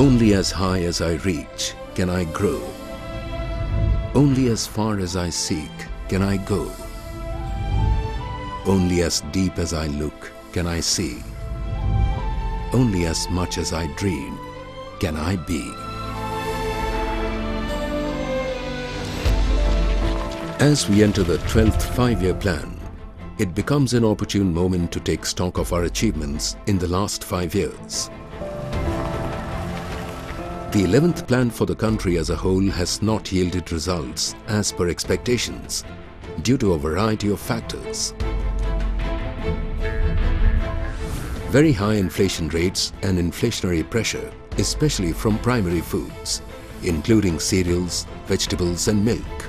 Only as high as I reach can I grow. Only as far as I seek can I go. Only as deep as I look can I see. Only as much as I dream can I be. As we enter the 12th five-year plan, it becomes an opportune moment to take stock of our achievements in the last 5 years. The 11th plan for the country as a whole has not yielded results as per expectations due to a variety of factors. Very high inflation rates and inflationary pressure, especially from primary foods, including cereals, vegetables and milk.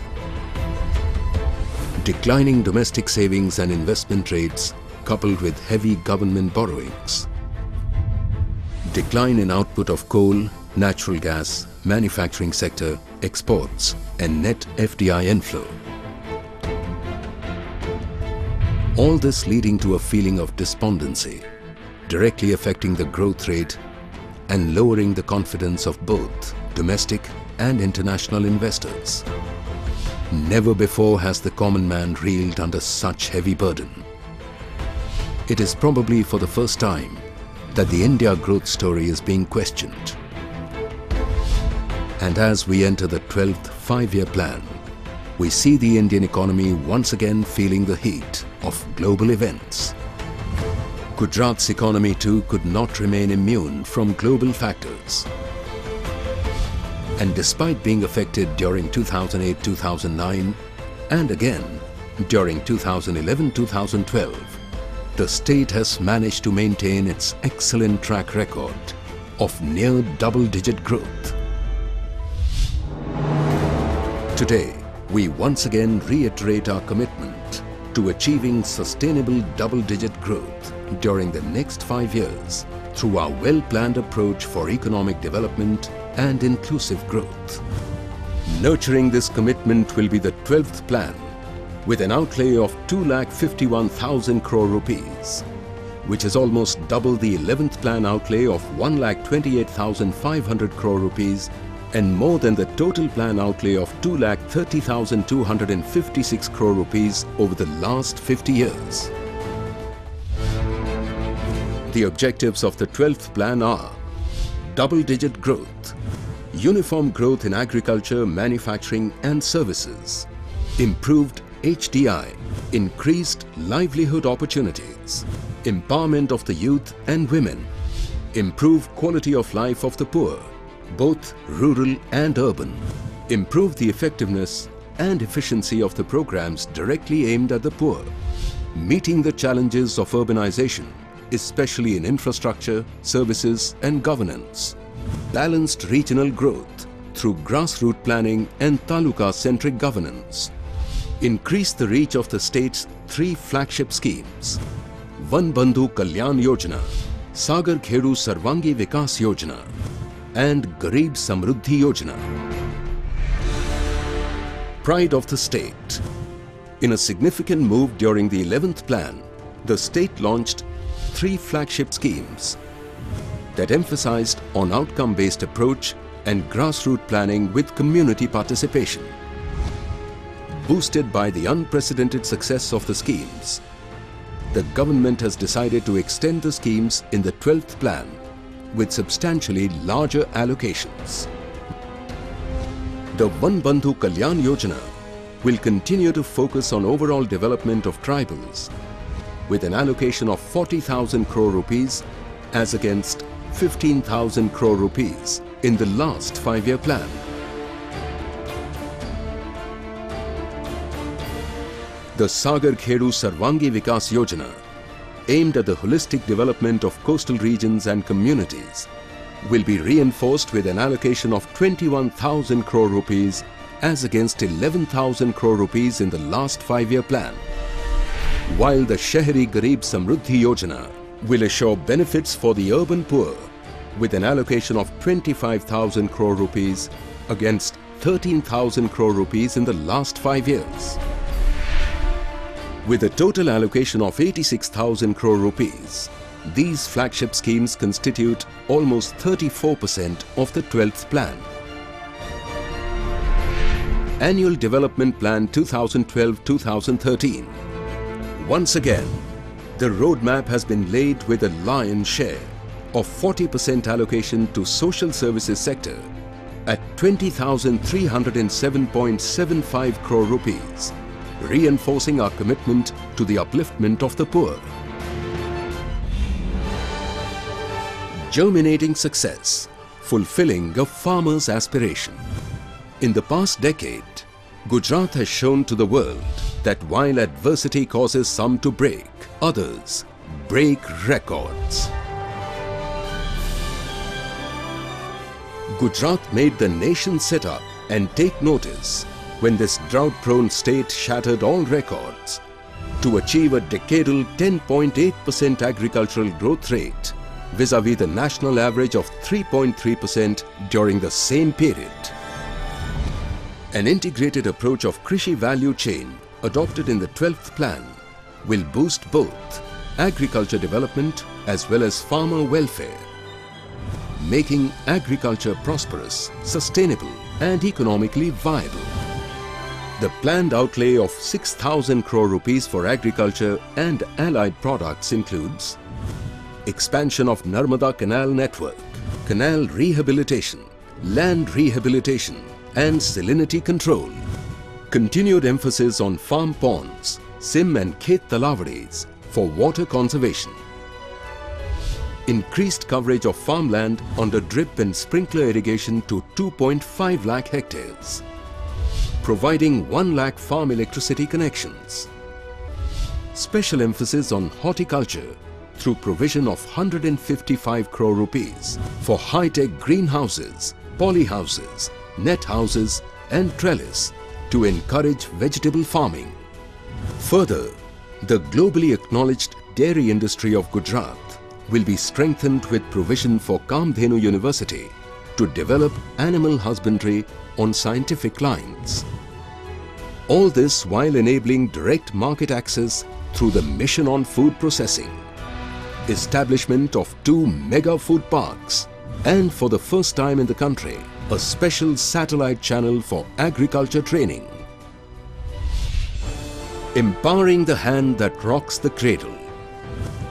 Declining domestic savings and investment rates coupled with heavy government borrowings. Decline in output of coal, natural gas, manufacturing sector, exports and net FDI inflow. All this leading to a feeling of despondency, directly affecting the growth rate and lowering the confidence of both domestic and international investors. Never before has the common man reeled under such heavy burden. It is probably for the first time that the India growth story is being questioned. And as we enter the 12th five-year plan, we see the Indian economy once again feeling the heat of global events. Gujarat's economy too could not remain immune from global factors. And despite being affected during 2008-2009 and again during 2011-2012, the state has managed to maintain its excellent track record of near double-digit growth. Today, we once again reiterate our commitment to achieving sustainable double-digit growth during the next 5 years through our well-planned approach for economic development and inclusive growth. Nurturing this commitment will be the 12th plan with an outlay of 2,51,000 crore rupees, which is almost double the 11th plan outlay of 1,28,500 crore rupees and more than the total plan outlay of 2,30,256 crore rupees over the last 50 years. The objectives of the 12th plan are double-digit growth, uniform growth in agriculture, manufacturing and services, improved HDI, increased livelihood opportunities, empowerment of the youth and women, improve quality of life of the poor, both rural and urban, improve the effectiveness and efficiency of the programs directly aimed at the poor, meeting the challenges of urbanization, especially in infrastructure, services and governance, balanced regional growth through grassroots planning and taluka-centric governance, increase the reach of the state's 3 flagship schemes, Van Bandhu Kalyan Yojana, Sagar Khedu Sarvangi Vikas Yojana and Garib Samruddhi Yojana. Pride of the state. In a significant move during the 11th plan, the state launched 3 flagship schemes that emphasized on outcome-based approach and grassroots planning with community participation. Boosted by the unprecedented success of the schemes, the government has decided to extend the schemes in the 12th plan with substantially larger allocations. The Van Bandhu Kalyan Yojana will continue to focus on overall development of tribals with an allocation of 40,000 crore rupees as against 15,000 crore rupees in the last 5-year plan. The Sagar Khedu Sarvangi Vikas Yojana, aimed at the holistic development of coastal regions and communities, will be reinforced with an allocation of 21,000 crore rupees as against 11,000 crore rupees in the last 5-year plan. While the Shahri Garib Samruddhi Yojana will assure benefits for the urban poor with an allocation of 25,000 crore rupees against 13,000 crore rupees in the last 5 years. With a total allocation of 86,000 crore rupees, These flagship schemes constitute almost 34% of the 12th plan. Annual Development Plan 2012-2013. Once again, the roadmap has been laid with a lion's share of 40% allocation to social services sector at 20,307.75 crore rupees, reinforcing our commitment to the upliftment of the poor. Germinating success, fulfilling a farmer's aspiration. In the past decade, Gujarat has shown to the world that while adversity causes some to break, others break records. Gujarat made the nation sit up and take notice when this drought-prone state shattered all records to achieve a decadal 10.8% agricultural growth rate vis-à-vis the national average of 3.3% during the same period. An integrated approach of Krishi value chain adopted in the 12th plan will boost both agriculture development as well as farmer welfare, making agriculture prosperous, sustainable and economically viable. The planned outlay of 6,000 crore rupees for agriculture and allied products includes expansion of Narmada Canal network, canal rehabilitation, land rehabilitation and salinity control, continued emphasis on farm ponds, sim and khet talawades for water conservation, increased coverage of farmland under drip and sprinkler irrigation to 2.5 lakh hectares, providing 1 lakh farm electricity connections, special emphasis on horticulture through provision of 155 crore rupees for high-tech greenhouses, polyhouses, net houses and trellis to encourage vegetable farming. Further, the globally acknowledged dairy industry of Gujarat will be strengthened with provision for Kamdhenu University to develop animal husbandry on scientific lines. All this while enabling direct market access through the mission on food processing, establishment of 2 mega food parks and for the first time in the country, a special satellite channel for agriculture training. Empowering the hand that rocks the cradle.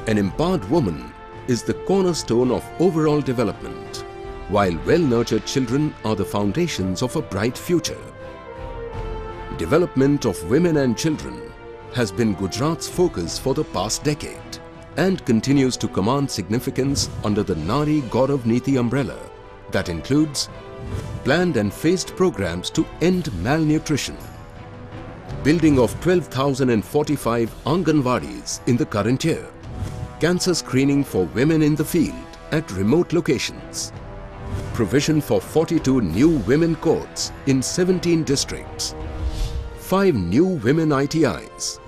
An empowered woman is the cornerstone of overall development, while well-nurtured children are the foundations of a bright future. Development of women and children has been Gujarat's focus for the past decade and continues to command significance under the Nari Gaurav Niti umbrella that includes planned and phased programs to end malnutrition, building of 12,045 Anganwadis in the current year, cancer screening for women in the field at remote locations, provision for 42 new women courts in 17 districts, 5 new women ITIs,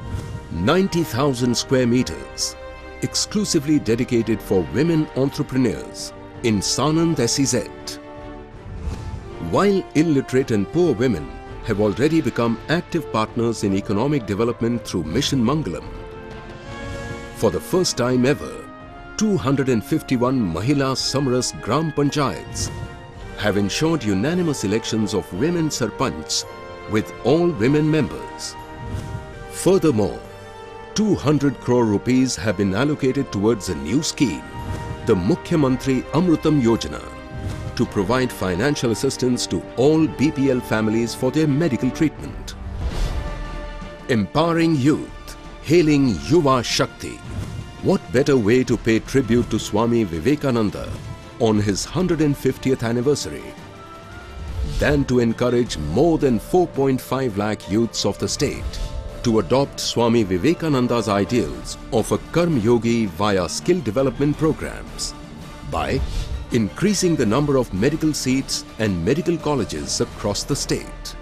90,000 square meters, exclusively dedicated for women entrepreneurs in Sanand SEZ. While illiterate and poor women have already become active partners in economic development through Mission Mangalam, for the first time ever, 251 Mahila Samaras Gram Panchayats have ensured unanimous elections of women Sarpanchs with all women members. Furthermore, 200 crore rupees have been allocated towards a new scheme, the Mukhyamantri Amrutam Yojana, to provide financial assistance to all BPL families for their medical treatment. Empowering youth, hailing Yuva Shakti. What better way to pay tribute to Swami Vivekananda on his 150th anniversary than to encourage more than 4.5 lakh youths of the state to adopt Swami Vivekananda's ideals of a Karma Yogi via skill development programs by increasing the number of medical seats and medical colleges across the state,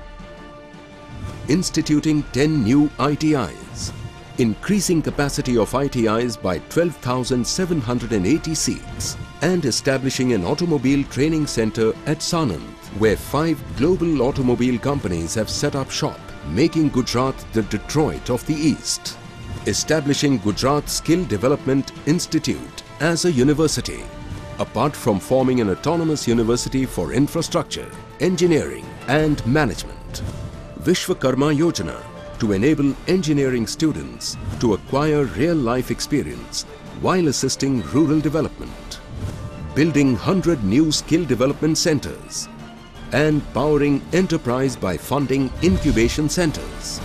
instituting 10 new ITIs, increasing capacity of ITIs by 12,780 seats and establishing an automobile training center at Sanand, where 5 global automobile companies have set up shop, making Gujarat the Detroit of the East. Establishing Gujarat Skill Development Institute as a university, apart from forming an autonomous university for infrastructure, engineering and management. Vishwakarma Yojana to enable engineering students to acquire real-life experience while assisting rural development. Building 100 new skill development centers and powering enterprise by funding incubation centers.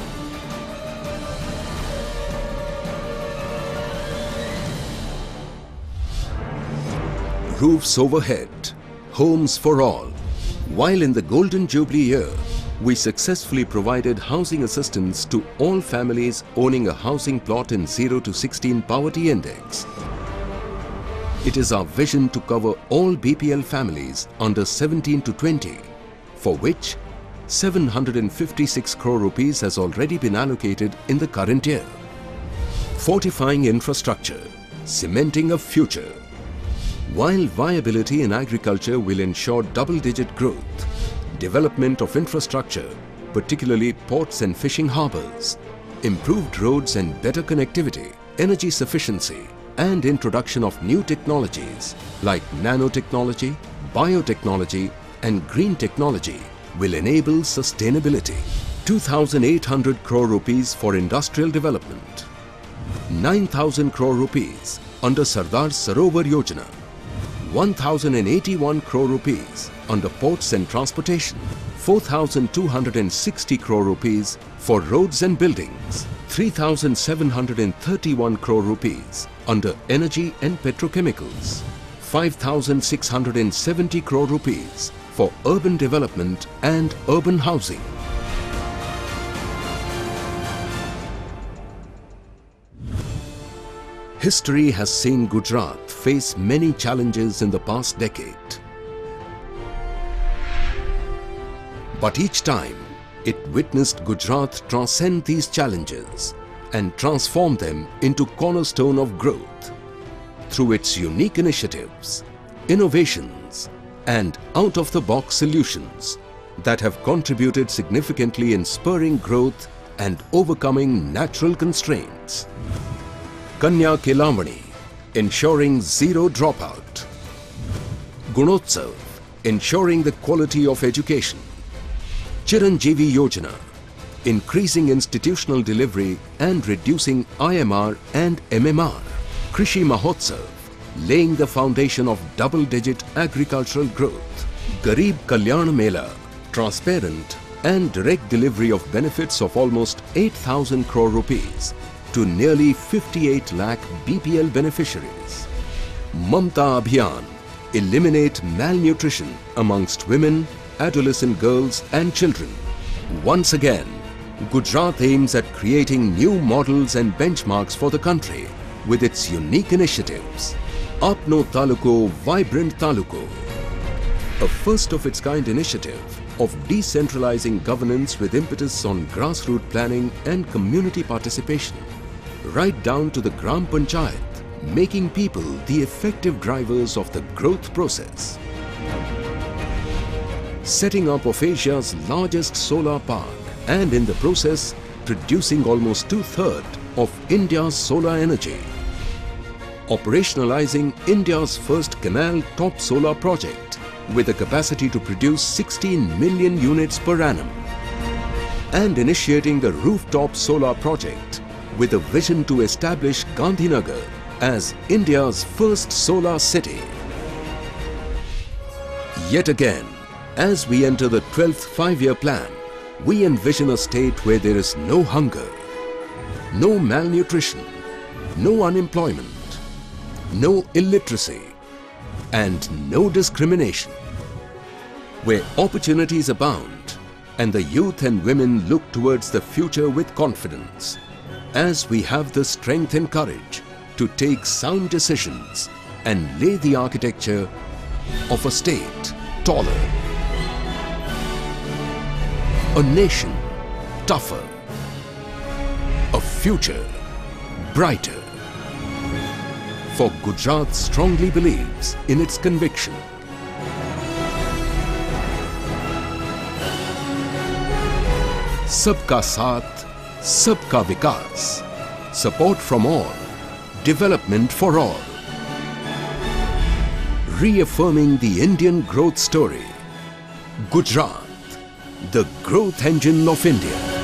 Roofs overhead, homes for all. While in the Golden Jubilee year, we successfully provided housing assistance to all families owning a housing plot in 0 to 16 poverty index. It is our vision to cover all BPL families under 17 to 20, for which 756 crore rupees has already been allocated in the current year. Fortifying infrastructure, cementing a future. While viability in agriculture will ensure double-digit growth, development of infrastructure, particularly ports and fishing harbours, improved roads and better connectivity, energy sufficiency and introduction of new technologies like nanotechnology, biotechnology and green technology will enable sustainability. 2,800 crore rupees for industrial development, 9,000 crore rupees under Sardar Sarovar Yojana, 1,081 crore rupees under ports and transportation, 4,260 crore rupees for roads and buildings, 3,731 crore rupees under energy and petrochemicals, 5,670 crore rupees for urban development and urban housing. History has seen Gujarat face many challenges in the past decade. But each time, it witnessed Gujarat transcend these challenges and transform them into cornerstone of growth through its unique initiatives, innovations and out-of-the-box solutions that have contributed significantly in spurring growth and overcoming natural constraints. Kanya Kelavani, ensuring zero dropout. Gunotsav, ensuring the quality of education. Chiranjeevi Yojana, increasing institutional delivery and reducing IMR and MMR. Krishi Mahotsav, laying the foundation of double-digit agricultural growth. Garib Kalyan Mela, transparent and direct delivery of benefits of almost 8,000 crore rupees to nearly 58 lakh BPL beneficiaries. Mamta Abhiyan, eliminate malnutrition amongst women, adolescent girls and children. Once again, Gujarat aims at creating new models and benchmarks for the country with its unique initiatives. Apno Taluko Vibrant Taluko, a first-of-its-kind initiative of decentralizing governance with impetus on grassroots planning and community participation, right down to the Gram Panchayat, making people the effective drivers of the growth process. Setting up of Asia's largest solar park and in the process producing almost 2/3 of India's solar energy. Operationalizing India's first canal top solar project with a capacity to produce 16 million units per annum. And initiating the rooftop solar project with a vision to establish Gandhinagar as India's first solar city. Yet again, as we enter the 12th five-year plan, we envision a state where there is no hunger, no malnutrition, no unemployment, no illiteracy, and no discrimination, where opportunities abound and the youth and women look towards the future with confidence, as we have the strength and courage to take sound decisions and lay the architecture of a state taller, a nation tougher, a future brighter. For Gujarat strongly believes in its conviction. Sabka Saath, Sabka Vikas. Support from all, development for all. reaffirming the Indian growth story. Gujarat, the growth engine of India.